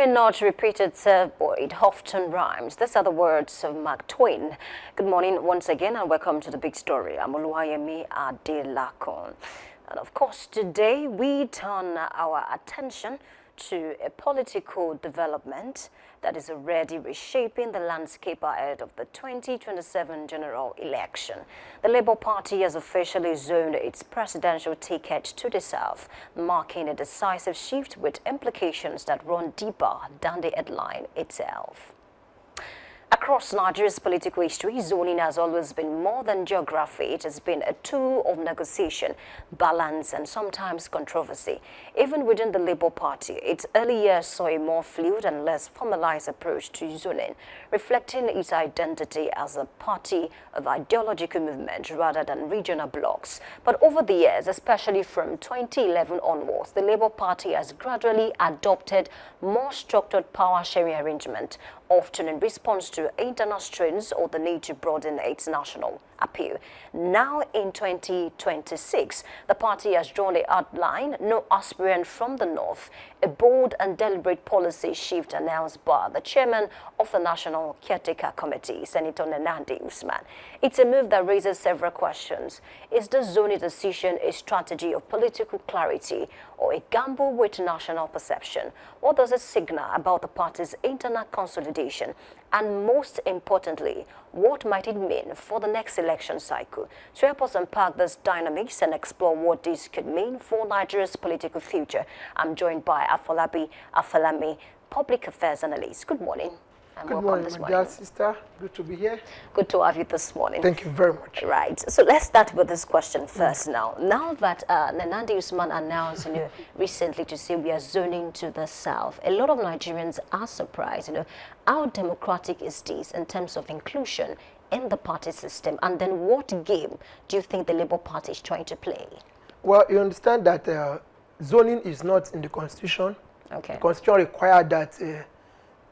not repeat itself, but it often rhymes. These are the words of Mark Twain. Good morning once again and welcome to the big story. I'm Oluwayemi Adelakon. And of course, today we turn our attention to a political development that is already reshaping the landscape ahead of the 2027 general election. The Labour Party has officially zoned its presidential ticket to the south, marking a decisive shift with implications that run deeper than the headline itself. Across Nigeria's political history, zoning has always been more than geography. It has been a tool of negotiation, balance, and sometimes controversy. Even within the Labour Party, its early years saw a more fluid and less formalized approach to zoning, reflecting its identity as a party of ideological movement rather than regional blocs. But over the years, especially from 2011 onwards, the Labour Party has gradually adopted more structured power-sharing arrangement, often in response to internal strains or the need to broaden its national appeal. Now in 2026, the party has drawn a hard line, no aspirant from the north, a bold and deliberate policy shift announced by the chairman of the National Caretaker Committee, Senator Nnamdi Usman. It's a move that raises several questions. Is the zoning decision a strategy of political clarity or a gamble with national perception? What does it signal about the party's internal consolidation? And most importantly, what might it mean for the next election cycle? To help us unpack this dynamics and explore what this could mean for Nigeria's political future, I'm joined by Afolabi Afalami, public affairs analyst. Good morning. And Good morning, my dear sister. Good to be here. Good to have you this morning. Thank you very much. Right. So let's start with this question first now. Now that Nnamdi Usman announced recently to say we are zoning to the south, a lot of Nigerians are surprised. How democratic is this in terms of inclusion in the party system? And then what game do you think the Labour Party is trying to play? Well, you understand that zoning is not in the Constitution. Okay. The Constitution requires that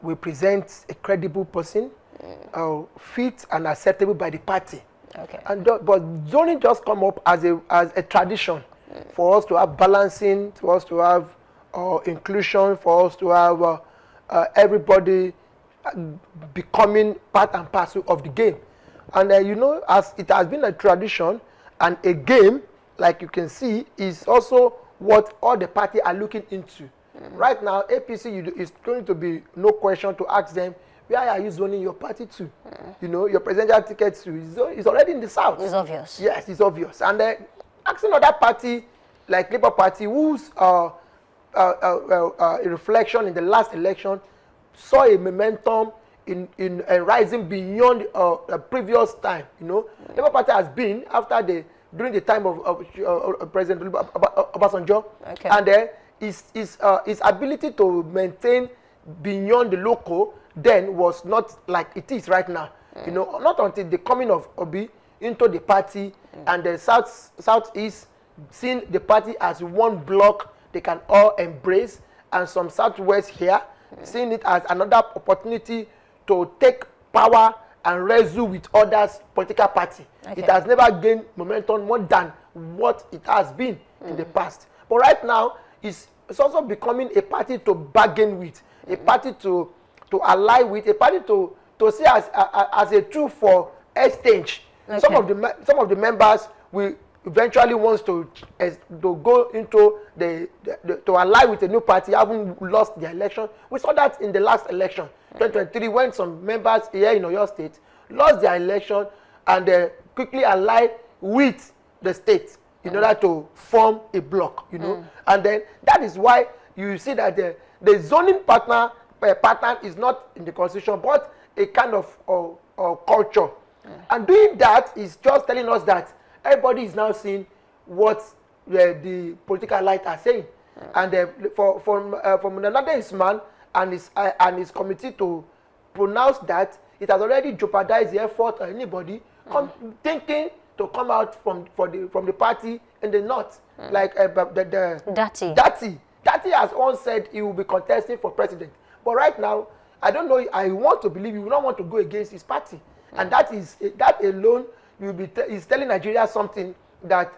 we present a credible person, fit and acceptable by the party. Okay. But zoning just come up as a tradition for us to have balancing, for us to have inclusion, for us to have everybody becoming part and parcel of the game. And as it has been a tradition and a game, like you can see, is also what all the parties are looking into. Right now, APC is going to be no question to ask them, where are you zoning your party to? Your presidential ticket to is already in the south. It's obvious. Yes, it's obvious. And asking other party, like Labour Party, whose reflection in the last election saw a momentum in rising beyond the previous time. Labour Party has been during the time of President Obasanjo, okay. And his ability to maintain beyond the local then was not like it is right now. Not until the coming of Obi into the party and the southeast seeing the party as one block they can all embrace, and some southwest here seeing it as another opportunity to take power and wrestle with others political party. Okay. It has never gained momentum more than what it has been in the past. But right now, it's also becoming a party to bargain with, a party to ally with, a party to see as a tool for exchange. Okay. Some of the members will eventually wants to go into to ally with a new party, having lost the election. We saw that in the last election, 2023, when some members here in Oyo State lost their election and quickly allied with the state in order to form a bloc, and then that is why you see that the zoning pattern is not in the Constitution, but a kind of culture. And doing that is just telling us that everybody is now seeing what the political light are saying. And from Nnamdi Usman and his committee to pronounce that, it has already jeopardized the effort of anybody thinking to come out from the party in the north, like Dati has once said he will be contesting for president. But right now, I don't know. I want to believe he will not want to go against his party, and that alone is telling Nigeria something, that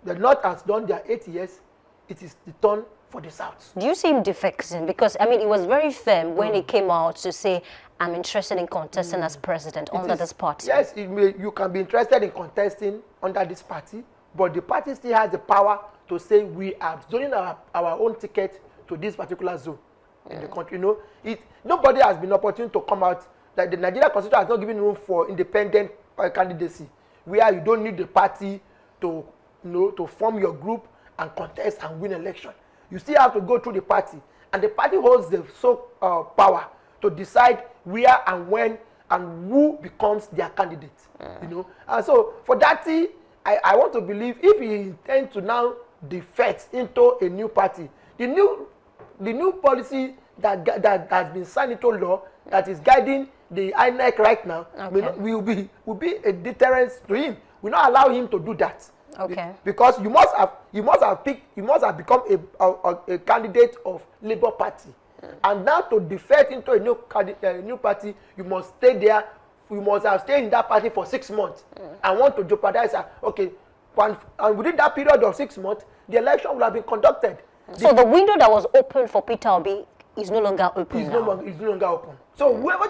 the north has done their 8 years. It is the turn for the South. Do you see him defecting? Because, I mean, he was very firm when he came out to say, I'm interested in contesting as president under this party. Yes, you can be interested in contesting under this party, but the party still has the power to say we are zoning our own ticket to this particular zone in the country. You know, nobody has been opportune to come out. That the Nigeria Constitution has not given room for independent candidacy, where you don't need the party to, to form your group and contest and win election. You still have to go through the party, and the party holds the power to decide where and when and who becomes their candidate. You know, and so for that, I want to believe if he intends to now defect into a new party, the new policy that has been signed into law that is guiding the INEC right now will be a deterrence to him. We not allow him to do that. Okay. Because you must have become a candidate of Labour Party, and now to defect into a new party, you must stay there. You must have stayed in that party for 6 months and want to jeopardize. Okay, and within that period of 6 months, the election will have been conducted. So the window that was open for Peter Obi is no longer open. It's no longer open. So whoever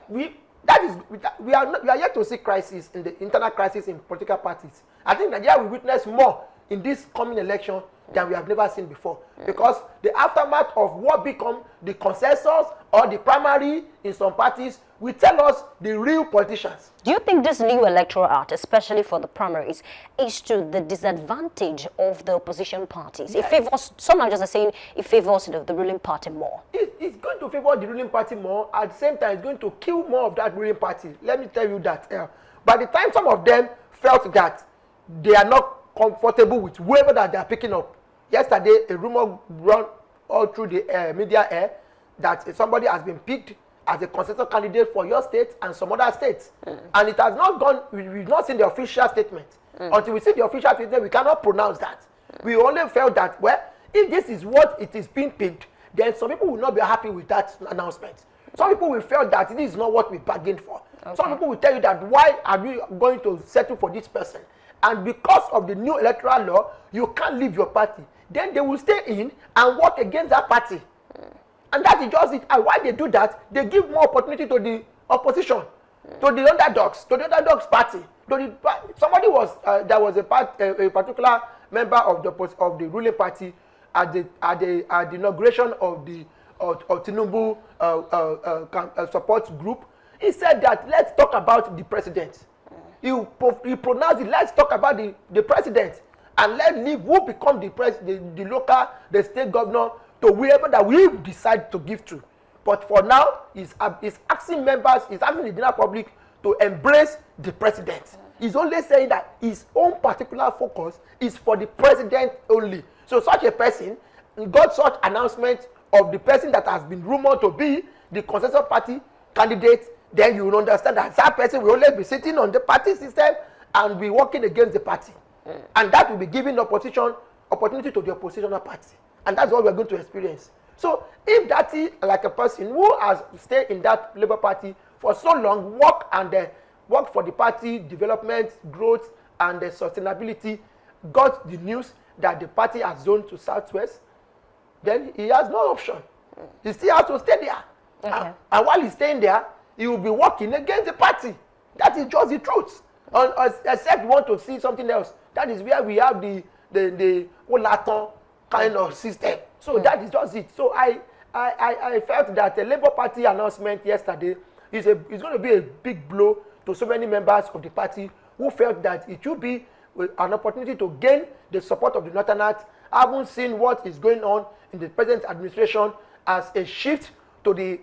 we are yet to see crisis in the internal crisis in political parties. I think Nigeria will witness more in this coming election than we have never seen before, because the aftermath of what become the consensus or the primary in some parties will tell us the real politicians. Do you think this new electoral act, especially for the primaries, is to the disadvantage of the opposition parties? Yes. It favors, some are just saying it favors the ruling party more. It's going to favor the ruling party more. At the same time, it's going to kill more of that ruling party. Let me tell you that. By the time some of them felt that they are not comfortable with whoever that they are picking up. Yesterday, a rumor ran all through the media air that somebody has been picked as a consensus candidate for your state and some other states. And it has not gone, we've not seen the official statement. Until we see the official statement, we cannot pronounce that. We only felt that, well, if this is what it is being picked, then some people will not be happy with that announcement. Some people will feel that this is not what we bargained for. Okay. Some people will tell you that, why are we going to settle for this person? And because of the new electoral law, you can't leave your party. Then they will stay in and work against that party. And that is just it. And why they do that, they give more opportunity to the opposition, to the underdogs party. Somebody was, there was a particular member of the ruling party at the inauguration of the Tinubu support group. He said that let's talk about the president. He pronounced it, let's talk about the president, and let's leave who become the local, the state governor to whoever that we decide to give to. But for now, he's asking members, he's asking the general public to embrace the president. He's only saying that his own particular focus is for the president only. So such a person got such announcement of the person that has been rumored to be the consensus party candidate, then you will understand that that person will only be sitting on the party system and be working against the party. And that will be giving opportunity to the oppositional party. And that's what we're going to experience. So if that is like a person who has stayed in that Labour Party for so long, work for the party development, growth, and the sustainability, got the news that the party has zoned to Southwest, then he has no option. He still has to stay there. Okay. And while he's staying there, he will be working against the party. That is just the truth. Except you want to see something else. That is where we have the Olaton kind of system. So that is just it. So I felt that the Labour Party announcement yesterday is going to be a big blow to so many members of the party who felt that it should be an opportunity to gain the support of the Northerners. I haven't seen what is going on in the present administration as a shift to the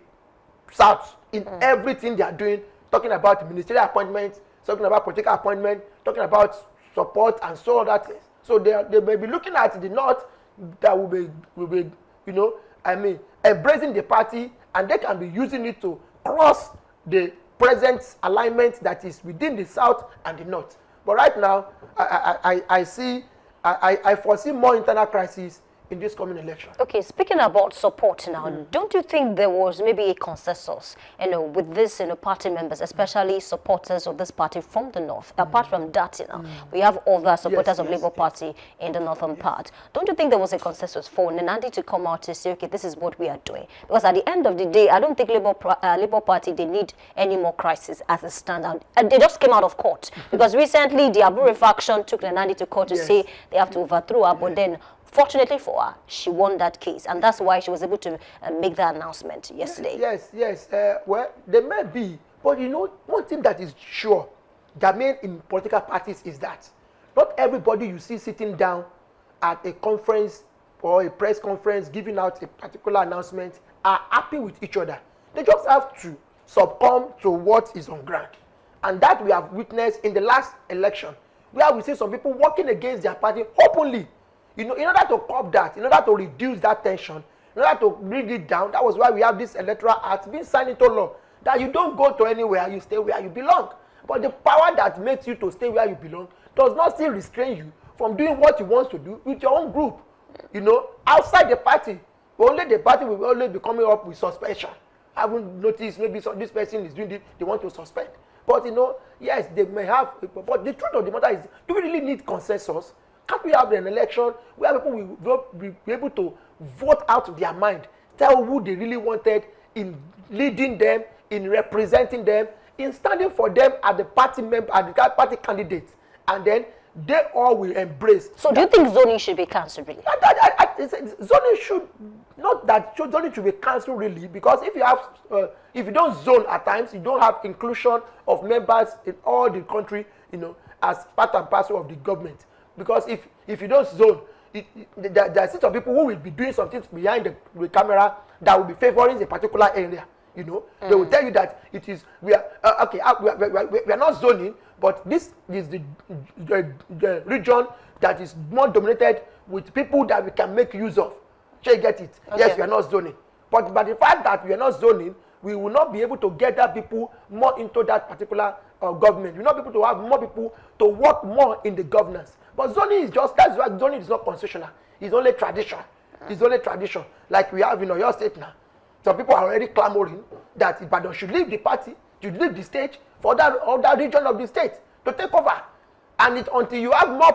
South in everything they are doing, talking about ministerial appointments, talking about political appointments, talking about support and so on that things. So they may be looking at the North that will be embracing the party, and they can be using it to cross the present alignment that is within the South and the North. But right now, I foresee more internal crisis in this coming election. Okay, speaking about support now, don't you think there was maybe a consensus, with this, party members, especially supporters of this party from the north? Apart from that, we have other supporters of Labour Party in the northern part. Don't you think there was a consensus for Nnamdi to come out to say, okay, this is what we are doing? Because at the end of the day, I don't think Labour Party, they need any more crisis as a standout. And they just came out of court because recently the Abure faction took Nnamdi to court to say they have to overthrow her, but then fortunately for her, she won that case, and that's why she was able to make that announcement yesterday. Yes. Well, there may be, but one thing that is sure, Germain in political parties is that not everybody you see sitting down at a conference or a press conference giving out a particular announcement are happy with each other. They just have to succumb to what is on ground. And that we have witnessed in the last election, where we see some people working against their party openly. In order to curb that, in order to reduce that tension, in order to bring it down, that was why we have this electoral act being signed into law, that you don't go to anywhere, you stay where you belong. But the power that makes you to stay where you belong does not still restrain you from doing what you want to do with your own group. Outside the party, only the party will always be coming up with suspension. I haven't noticed maybe this person is doing this, they want to suspend. But yes, they may have, but the truth of the matter is, do we really need consensus? Can't we have an election where people will be able to vote out their mind, tell who they really wanted in leading them, in representing them, in standing for them as the party member, as the party candidates, and then they all will embrace. So do you think zoning should be cancelled really? Zoning should zoning should be cancelled really, because if you have if you don't zone at times, you don't have inclusion of members in all the country, as part and parcel of the government. Because if you don't zone, there are some people who will be doing some things behind the camera that will be favoring a particular area. They will tell you that we are not zoning, but this is the region that is more dominated with people that we can make use of. So you get it? Okay. Yes, we are not zoning, but the fact that we are not zoning, we will not be able to gather people more into that particular government. We will not be able to have more people to work more in the governance. But zoning is that's why zoning is not constitutional. It's only tradition. It's only tradition. Like we have in Oyo State now. Some people are already clamoring that Ibadan should leave the party, should leave the stage for that region of the state to take over. And until you have more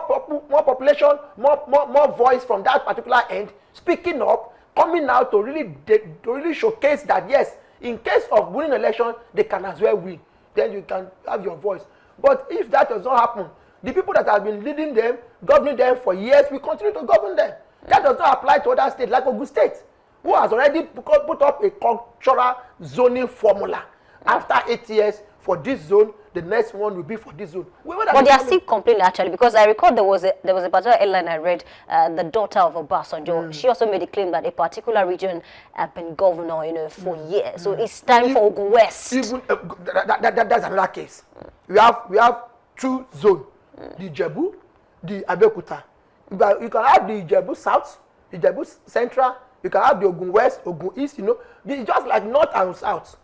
population, more voice from that particular end, speaking up, coming out to really showcase that yes, in case of winning election, they can as well win. Then you can have your voice. But if that does not happen, the people that have been leading them, governing them for years, will continue to govern them. That does not apply to other states like Ogun State, who has already put up a cultural zoning formula. After 8 years for this zone, the next one will be for this zone. But they are still complaining actually, because I recall there was a particular headline I read, the daughter of Obasanjo. She also made a claim that a particular region had been governor, for years. So it's time for Ogun West. Even that's another case. We have two zones, the Ijebu, the Abeokuta. You can have the Ijebu South, the Ijebu Central. You can have the Ogun West, Ogun East. It's just like North and South.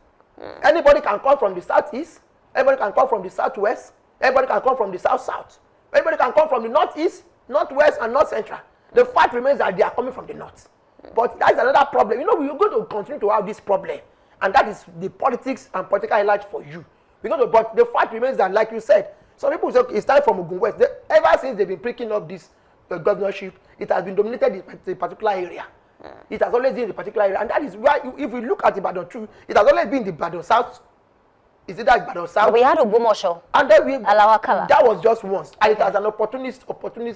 Anybody can come from the Southeast. Everybody can come from the Southwest. Everybody can come from the South-South. Everybody can come from the Northeast, Northwest, and North Central. The fact remains that they are coming from the North. But that's another problem. We're going to continue to have this problem. And that is the politics and political highlight for you. But the fact remains that, like you said, some people say, okay, it's time from Ogun West. Ever since they've been picking up this governorship, it has been dominated in a particular area. It has always been in the particular area. And that is why, if we look at Ibadan too, it has always been the Ibadan South. Is it that Ibadan South? We had Ogbomosho. And then Alawakala. That was just once. And it has an opportunity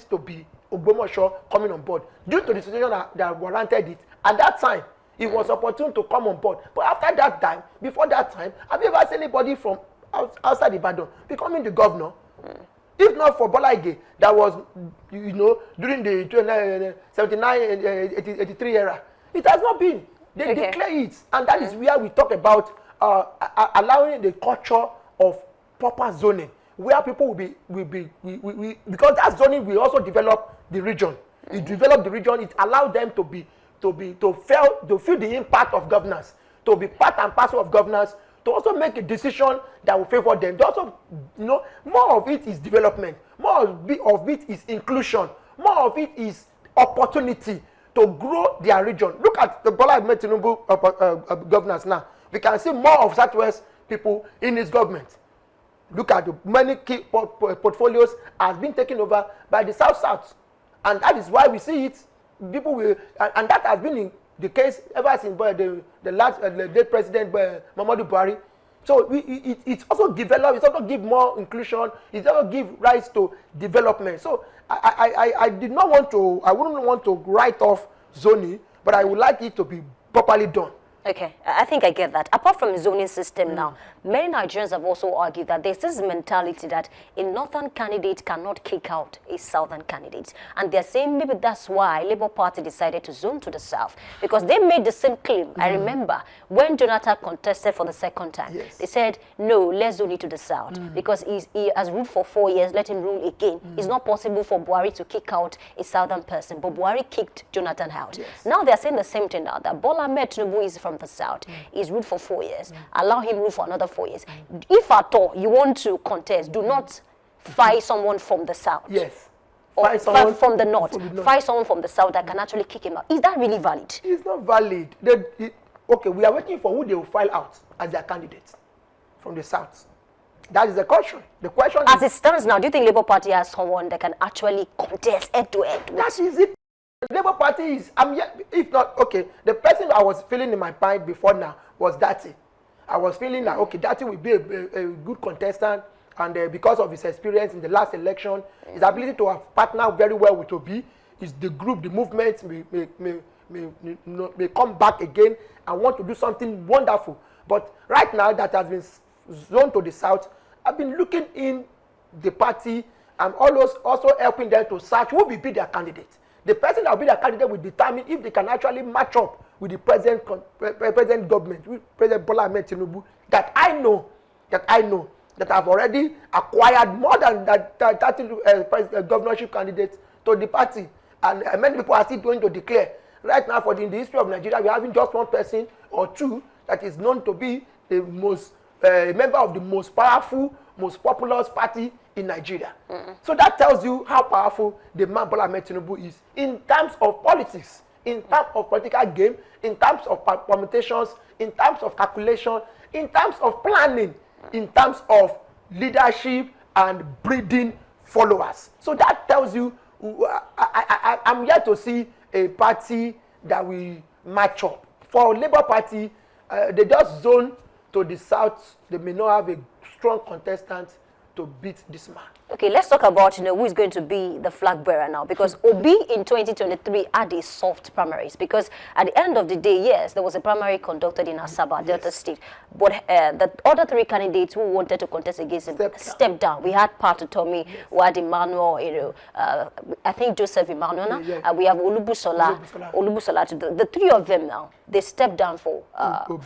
to be Ogbomosho coming on board. Due to the situation that warranted it, at that time, it was opportune to come on board. But after that time, before that time, have you ever seen anybody from outside Ibadan becoming the governor? If not for Bola Ige, that was, during the 79, 83 era, it has not been. They declare it. And that is where we talk about allowing the culture of proper zoning, where people will be because that zoning will also develop the region. It developed the region. It allowed them to feel the impact of governance, to be part and parcel of governance, to also make a decision that will favor them. They also, more of it is development, more of it is inclusion, more of it is opportunity to to grow their region. Look at the Bola Ahmed Tinubu governors now. We can see more of Southwest people in his government. Look at the many key portfolios has been taken over by the South. And that is why we see it. People will, and that has been in the case ever since the last late president Muhammadu Buhari. So it also develop, it also give more inclusion, it also give rise to development. So I did not want to, I wouldn't want to write off zoning, but I would like it to be properly done. Okay, I think I get that. Apart from the zoning system now, many Nigerians have also argued that there's this mentality that a northern candidate cannot kick out a southern candidate. And they're saying maybe that's why Labour Party decided to zone to the south. Because they made the same claim. I remember when Jonathan contested for the second time, they said, no, let's zone it to the south. Because he has ruled for 4 years, let him rule again. It's not possible for Buhari to kick out a southern person. But Buhari kicked Jonathan out. Now they're saying the same thing now, that Bola Ahmed Tinubu is from the south. He's ruled for 4 years. Allow him rule for another 4 years. If at all you want to contest, do not fight someone from the south. Yes. Or fight from the north. Fight someone from the south that can actually kick him out. Is that really valid? It's not valid. Okay, we are waiting for who they will file out as their candidates from the south. That is the question. The question as it stands now, do you think Labour Party has someone that can actually contest head to head? That is it. The Labour Party is, if not, okay, the person I was feeling in my mind before now was Dati. I was feeling like, okay, Dati will be a good contestant, and because of his experience in the last election, his ability to have partnered very well with Obi, is the group, the movement may come back again and want to do something wonderful. But right now that has been zoned to the south, I've been looking in the party and also helping them to search who will be their candidate. The person that will be their candidate will determine if they can actually match up with the present government, with President Bola Ahmed Tinubu, that I know, that I've already acquired more than 30 governorship candidates to the party. And many people are still going to declare. Right now, in the history of Nigeria, we're having just one person or two that is known to be the most member of the most powerful, most populous party in Nigeria. So that tells you how powerful the man Bola Ahmed Tinubu is in terms of politics, in terms of political game, in terms of permutations, in terms of calculation, in terms of planning, in terms of leadership and breeding followers. So that tells you, I'm yet to see a party that will match up. For Labour Party, they just zone to the south. They may not have a strong contestant to beat this man. Okay, let's talk about who is going to be the flag bearer now, because Obi in 2023 had a soft primaries, because at the end of the day, yes, there was a primary conducted in Asaba, Delta State, but the other three candidates who wanted to contest against him stepped down. We had Pat Tommy, we had Emmanuel, I think Joseph Emmanuel, we have Olubusola. The three of them now, they stepped down for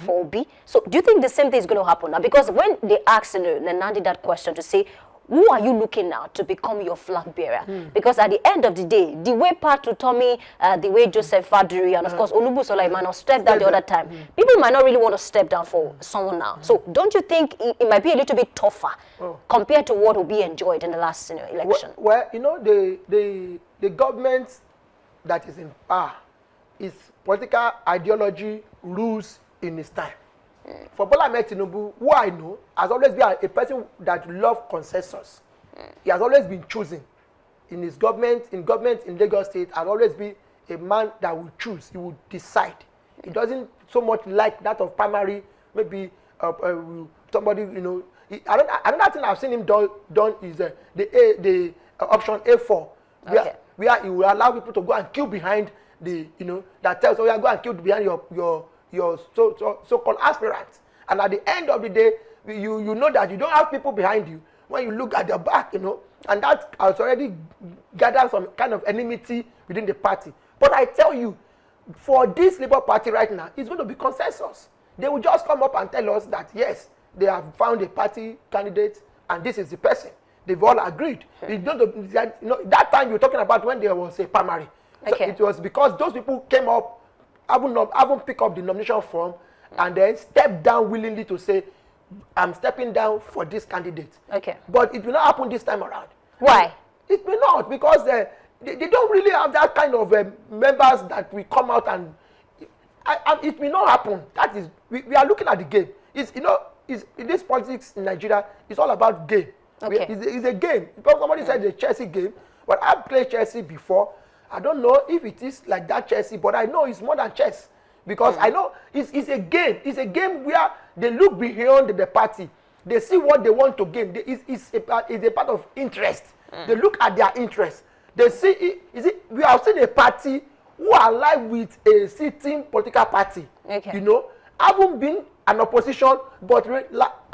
Obi. So do you think the same thing is going to happen now? Because when they asked Nandi that question to say, who are you looking now to become your flag bearer? Because at the end of the day, the way Pat Tommy, the way Joseph Faduri, and of course Olubusola Emmanuel stepped down the other time, people might not really want to step down for someone now. So don't you think it might be a little bit tougher compared to what Obi enjoyed in the last election? Well, the government that is in power, its political ideology rules in its time. For Bola Ahmed Tinubu, who I know, has always been a person that loves consensus. He has always been choosing. In his government, in Lagos State, has always been a man that will choose. He will decide. He doesn't so much like that of primary, maybe somebody, another thing I've seen him done is the option A4, where he will allow people to go and queue behind that tells you, go and queue behind your so-called aspirants. And at the end of the day, you know that you don't have people behind you. When you look at the back, and that has already gathered some kind of enmity within the party. But I tell you, for this Labour Party right now, it's going to be consensus. They will just come up and tell us that, yes, they have found a party candidate, and this is the person. They've all agreed. That time you're talking about when there was a primary. So it was because those people came up, haven't picked up the nomination form, and then stepped down willingly to say, I'm stepping down for this candidate. But it will not happen this time around. Why? It will not, because they don't really have that kind of members that will come out and it may not happen. That is, we are looking at the game. It's, you know, it's, in this politics in Nigeria, it's all about game. Okay. It's a game. Because somebody said the Chelsea game, but I've played Chelsea before. I don't know if it is like that Chelsea, but I know it's more than chess. Because I know it's a game. It's a game where they look beyond the party. They see what they want to gain. It's a part of interest. They look at their interest. They see, we have seen a party who are aligned with a sitting political party. Okay. You know, haven't been an opposition, but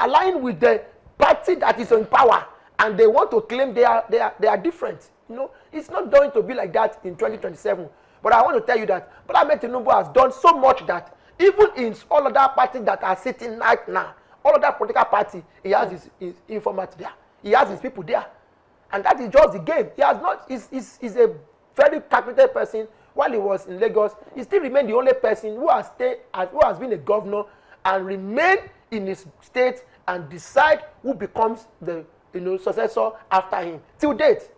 aligned with the party that is in power, and they want to claim they are different. You know, it's not going to be like that in 2027. But I want to tell you that Bola Ahmed Tinubu has done so much that even in all other parties that are sitting right now, all other political party, he has his informant there. He has his people there. And that is just the game. He has not, he's a very calculated person. While he was in Lagos, he still remained the only person who has been a governor and remain in his state and decide who becomes the successor after him. Till date,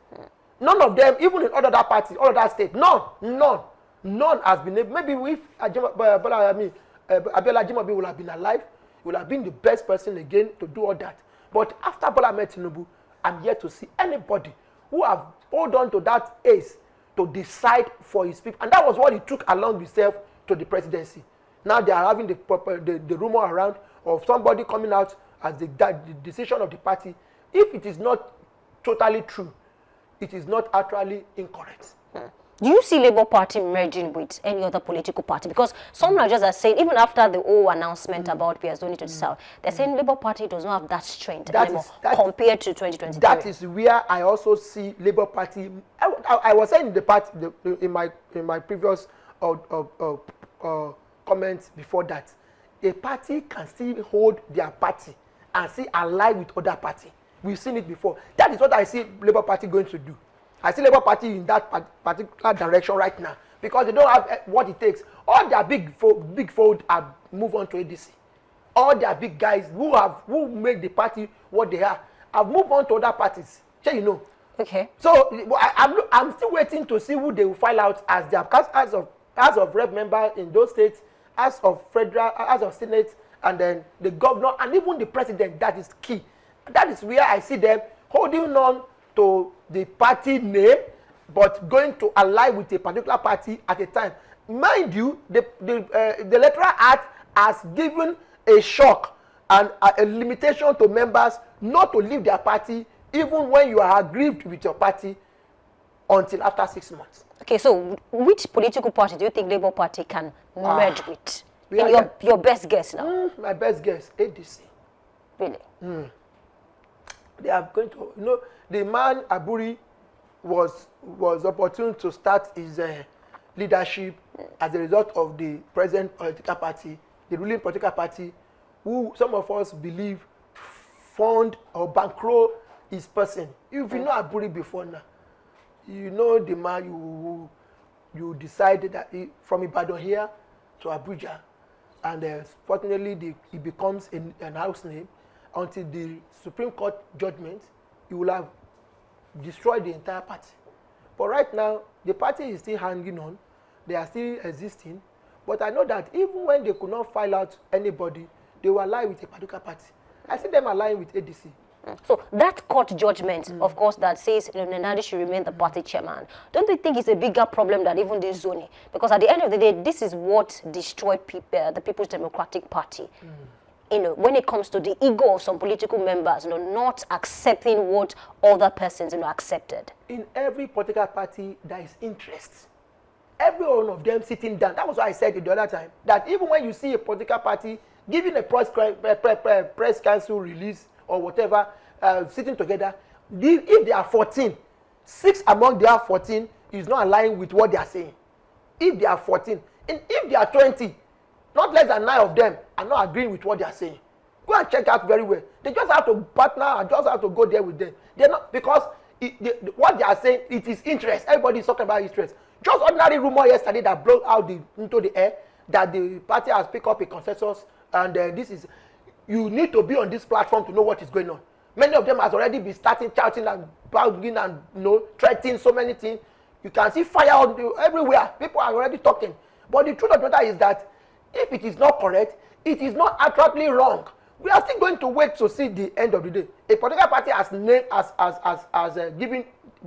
none of them, even in all other parties, all other states, none has been able. Maybe if Abiola Ajimobi would have been alive, he would have been the best person again to do all that. But after Bola Ahmed Tinubu, I'm yet to see anybody who have hold on to that ace to decide for his people. And that was what he took along himself to the presidency. Now they are having the rumor around of somebody coming out as the decision of the party. If it is not totally true, it is not actually incorrect. Do you see Labour Party merging with any other political party? Because some Nigerians are saying, even after the whole announcement about PS Doni to the South, they're saying Labour Party does not have that strength anymore compared to 2023. That is where I also see Labour Party. I was saying in the party in my previous comments before that, a party can still hold their party and still ally with other party. We've seen it before. That is what I see Labour Party going to do. I see Labour Party in that particular direction right now because they don't have what it takes. All their big fold have moved on to ADC. All their big guys who make the party what they are have moved on to other parties. Sure, you know. Okay. So I'm still waiting to see who they will file out as their as of rep member in those states, as of federal, as of senate, and then the governor and even the president. That is key. That is where I see them holding on to the party name, but going to ally with a particular party at a time. Mind you, the electoral act has given a shock and a limitation to members not to leave their party even when you are aggrieved with your party until after 6 months. Okay, so which political party do you think Labour Party can merge with? Your best guess now? My best guess, ADC. Really? They are going to, you know, the man Aburi was opportune to start his leadership as a result of the present political party, the ruling political party, who some of us believe fund or bankroll his person. If you know Aburi before now, you know the man you decided that from Ibadan here to Abuja, and fortunately he becomes an house name until the Supreme Court judgment. You will have destroyed the entire party. But right now, the party is still hanging on. They are still existing. But I know that even when they could not file out anybody, they will ally with a particular party. I see them aligning with ADC. So that court judgment, of course, that says Nandi should remain the party chairman, don't you think it's a bigger problem than even this zoning? Because at the end of the day, this is what destroyed the People's Democratic Party. You know, when it comes to the ego of some political members, not accepting what other persons, accepted. In every political party, there is interest. Every one of them sitting down. That was why I said it the other time, that even when you see a political party giving a press council release or whatever, sitting together, if they are 14, 6 among their 14 is not aligning with what they are saying. If they are 14, and if they are 20, not less than 9 of them are not agreeing with what they are saying. Go and check out very well. They just have to partner and just have to go there with them. They're not, because what they are saying, it is interest. Everybody is talking about interest. Just ordinary rumor yesterday that blew out into the air that the party has picked up a consensus, and this is, you need to be on this platform to know what is going on. Many of them has already been starting shouting and banging and threatening so many things. You can see fire everywhere. People are already talking. But the truth of the matter is that if it is not correct, it is not outrightly wrong. We are still going to wait to see the end of the day. A political party has named given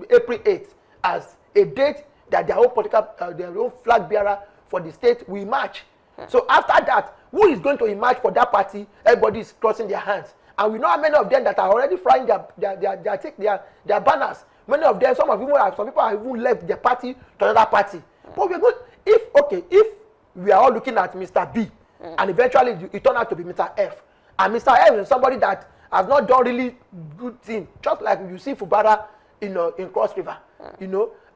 April 8th as a date that their own flag bearer for the state will march. So after that, who is going to emerge for that party? Everybody is crossing their hands. And we know how many of them that are already flying their banners. Many of them, some people have even left their party to another party. But we're good. If we are all looking at Mr. B, and eventually it turned out to be Mr. F, and Mr. F is somebody that has not done really good thing, just like you see Fubara in Cross River,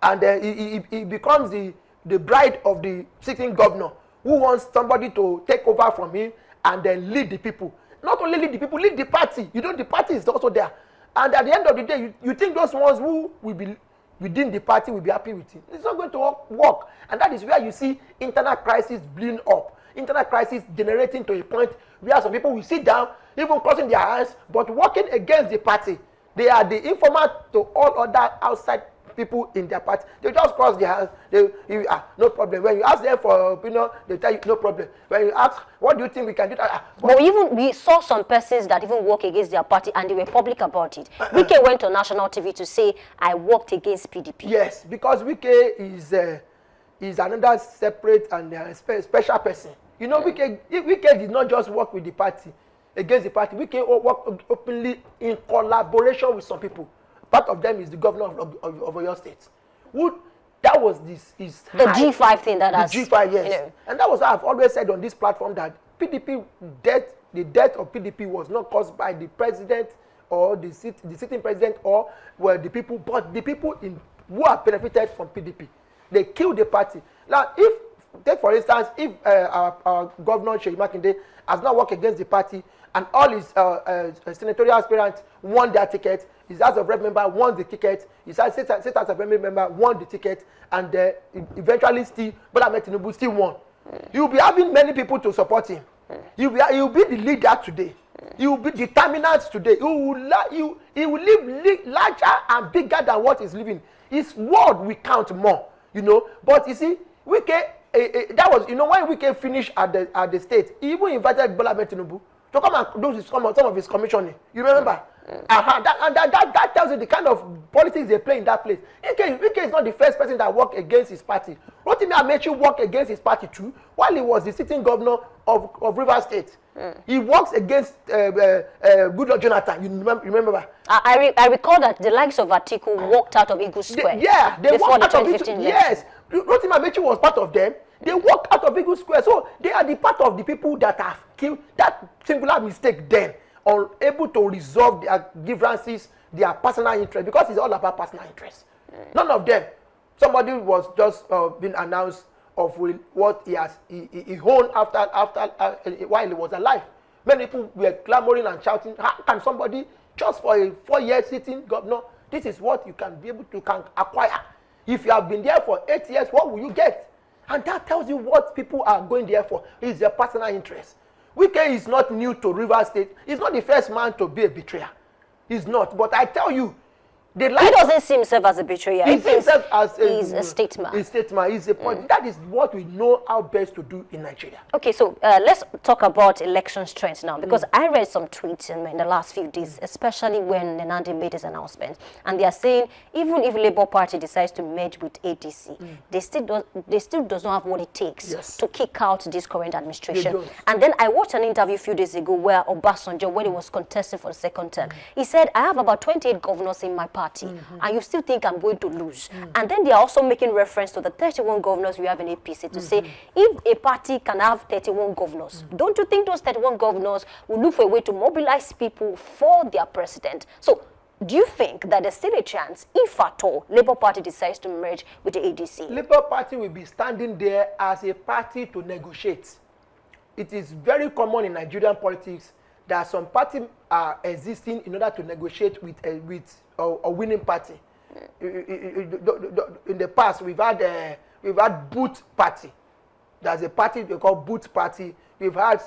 and he becomes the bride of the sitting governor who wants somebody to take over from him and then lead the people. Not only lead the people, lead the party. The party is also there. And at the end of the day, you think those ones who will be within the party will be happy with it. It's not going to work. And that is where you see internal crisis blowing up. Internal crisis generating to a point where some people will sit down, even crossing their hands, but working against the party. They are the informer to all other outside people in their party. They just cross their hands. No problem. When you ask them for opinion, they tell you no problem. When you ask, what do you think we can do? But we saw some persons that even work against their party and they were public about it. Wike went on national TV to say, I worked against PDP. Yes, because Wike is another separate and special person. Wike did not just work with the party, against the party. Wike worked openly in collaboration with some people. Part of them is the governor of Oyo State. That was the G5 thing that has... The G5, yes. And that was what I've always said on this platform, that the death of PDP was not caused by the president or the sitting president or the people, but the people who have benefited from PDP. They killed the party. Now, take for instance, if our governor, Seyi Makinde, has not worked against the party and all his senatorial aspirants won their ticket, his House of Rep member won the ticket, his State House of Rep member won the ticket, and eventually still, Bola Ahmed Tinubu still won. He will be having many people to support him. He will be the leader today. He will be determinant today. He will live larger and bigger than what he's living. His word will count more, But you see, Wike, that was, when Wike finished at the state, he even invited Bola Ahmed Tinubu to come and do some of his commissioning. You remember? That tells you the kind of politics they play in that place. Wike is not the first person that worked against his party. Rotimi Amechi worked against his party too, while he was the sitting governor of Rivers State. He works against Goodluck Jonathan. You remember? I recall that the likes of Atiku walked out of Eagle Square. They before walked the out of 2015 it. Yes, Rotimi Amechi was part of them. They walked out of Eagle Square. So they are the part of the people that have killed that singular mistake then, or able to resolve their grievances, their personal interest, because it's all about personal interest. None of them. Somebody was just been announced of what he owned after while he was alive. Many people were clamoring and shouting, how can somebody just for a 4-year sitting governor, this is what you can be able to acquire. If you have been there for 8 years, what will you get? And that tells you what people are going there for. It's their personal interest. Wike is not new to Rivers State. He's not the first man to be a betrayer. He's not. But I tell you, he doesn't see himself as a betrayer. He sees himself as a statesman. A statesman. He's a point. That is what we know how best to do in Nigeria. Okay, so let's talk about election trends now, because I read some tweets in the last few days, especially when Nenandi made his announcement, and they are saying even if Labour Party decides to merge with ADC, they still does not have what it takes to kick out this current administration. And then I watched an interview a few days ago where Obasanjo, when he was contesting for the second term, he said, I have about 28 governors in my party, and you still think I'm going to lose. And then they are also making reference to the 31 governors we have in APC to say, if a party can have 31 governors, don't you think those 31 governors will look for a way to mobilize people for their president? So do you think that there's still a chance, if at all, Labour Party decides to merge with the ADC? Labour Party will be standing there as a party to negotiate. It is very common in Nigerian politics that some parties are existing in order to negotiate with a winning party. In the past, we've had Boot Party. There's a party they call Boot Party. We've had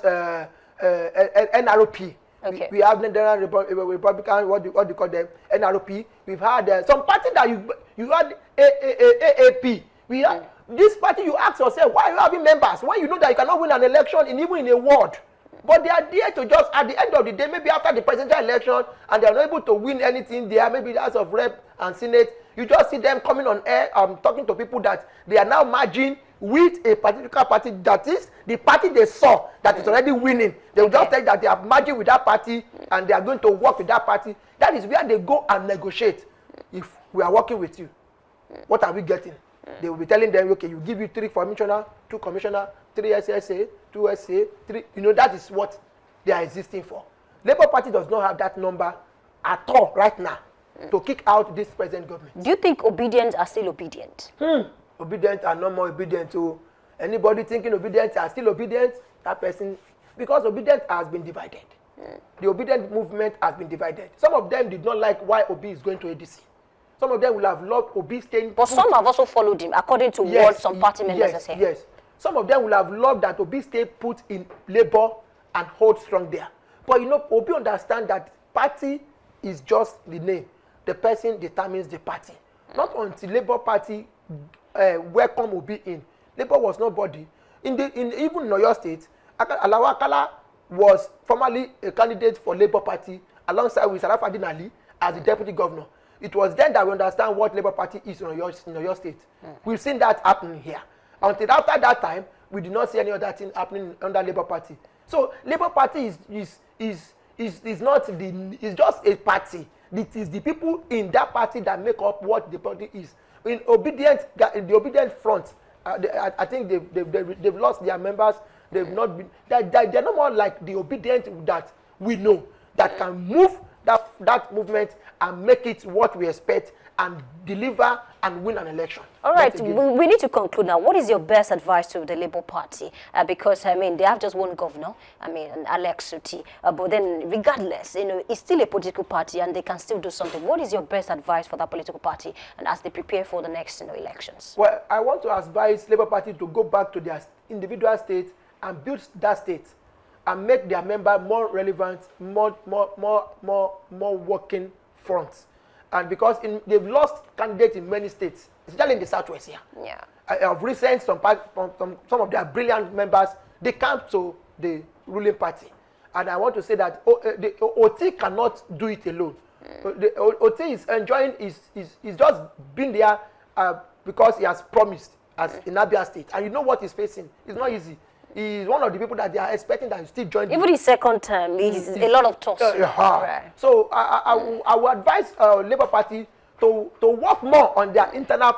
NRP. Okay. We have Nigerian Republican, what do you call them, NRP. We've had some party that you had AAP. We have this party. You ask yourself, why are you having members when you know that you cannot win an election even in a ward? But they are there to just, at the end of the day, maybe after the presidential election, and they are not able to win anything there, maybe the House of Rep and Senate, you just see them coming on air, talking to people that they are now merging with a particular party, that is the party they saw that is already winning. They will just tell that they are merging with that party and they are going to work with that party. That is where they go and negotiate. If we are working with you, what are we getting? They will be telling them, okay, you give you 3 commissioner, 2 commissioner, 3 SSA, 2 SA, 3. You know, that is what they are existing for. Labour Party does not have that number at all right now to kick out this present government. Do you think obedient are still obedient? Obedient are no more obedient to anybody thinking obedient are still obedient. That person, because obedient has been divided. The obedient movement has been divided. Some of them did not like why Obi is going to ADC. Some of them will have loved Obi staying. But some have also followed him, according to what some party members are saying. Yes. Some of them will have loved that Obi stay put in Labour and hold strong there. But you know, Obi understand that party is just the name. The person determines the party. Not until Labour Party welcome Obi in. Labour was nobody. Even in Oyo State, Alawa Akala was formerly a candidate for Labour Party alongside with Sarafadin Ali as the deputy governor. It was then that we understand what Labour Party is in Oyo State. We've seen that happening here. Until after that time, we did not see any other thing happening under Labour Party. So Labour Party is not is just a party. It is the people in that party that make up what the party is. In the obedient front, I think they've lost their members. They've not been. They're no more like the obedient that we know that can move that movement and make it what we expect and deliver and win an election. All right, we need to conclude now. What is your best advice to the Labour Party? Because, I mean, they have just one governor, Alex Suti. But then, regardless, you know, it's still a political party and they can still do something. What is your best advice for that political party and as they prepare for the next elections? Well, I want to advise Labour Party to go back to their individual states and build that state and make their member more relevant, more working fronts. And because they've lost candidates in many states, especially in the Southwest here. Yeah. Of recent, some of their brilliant members, they come to the ruling party. And I want to say that the OT cannot do it alone. The OT is enjoying, is just been there because he has promised as in Abia State. And you know what he's facing. It's not easy. He's one of the people that they are expecting that he still join. Even his second term, he's a lot of talks. Right. So I would advise Labour Party to work more on their internal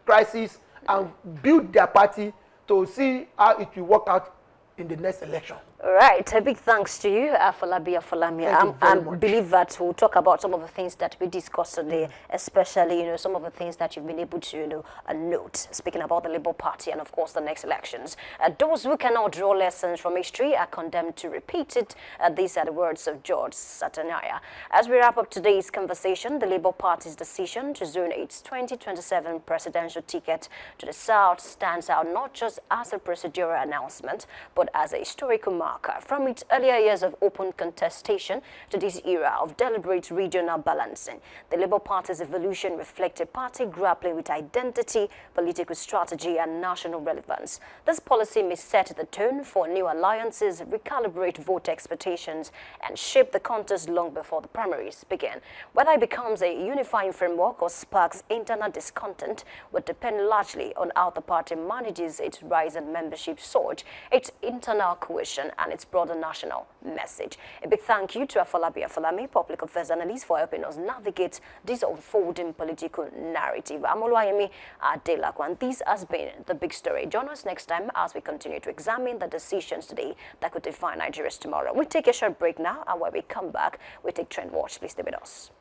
crisis and build their party to see how it will work out in the next election. All right, a big thanks to you, Afolabi Afolami. I believe that we'll talk about some of the things that we discussed today, especially, you know, some of the things that you've been able to, you know, note, speaking about the Labour Party and, of course, the next elections. Those who cannot draw lessons from history are condemned to repeat it. These are the words of George Satanaya. As we wrap up today's conversation, the Labour Party's decision to zone its 2027 presidential ticket to the South stands out not just as a procedural announcement, but as a historical marker. From its earlier years of open contestation to this era of deliberate regional balancing, the Labour Party's evolution reflects a party grappling with identity, political strategy, and national relevance. This policy may set the tone for new alliances, recalibrate vote expectations, and shape the contest long before the primaries begin. Whether it becomes a unifying framework or sparks internal discontent would depend largely on how the party manages its rise in membership surge, its internal cohesion, and its broader national message. A big thank you to Afolabi Afolami, public affairs analyst, for helping us navigate this unfolding political narrative. I'm Oluwayemi Adelakun, and this has been The Big Story. Join us next time as we continue to examine the decisions today that could define Nigeria's tomorrow. We take a short break now, and when we come back, we take Trend Watch. Please stay with us.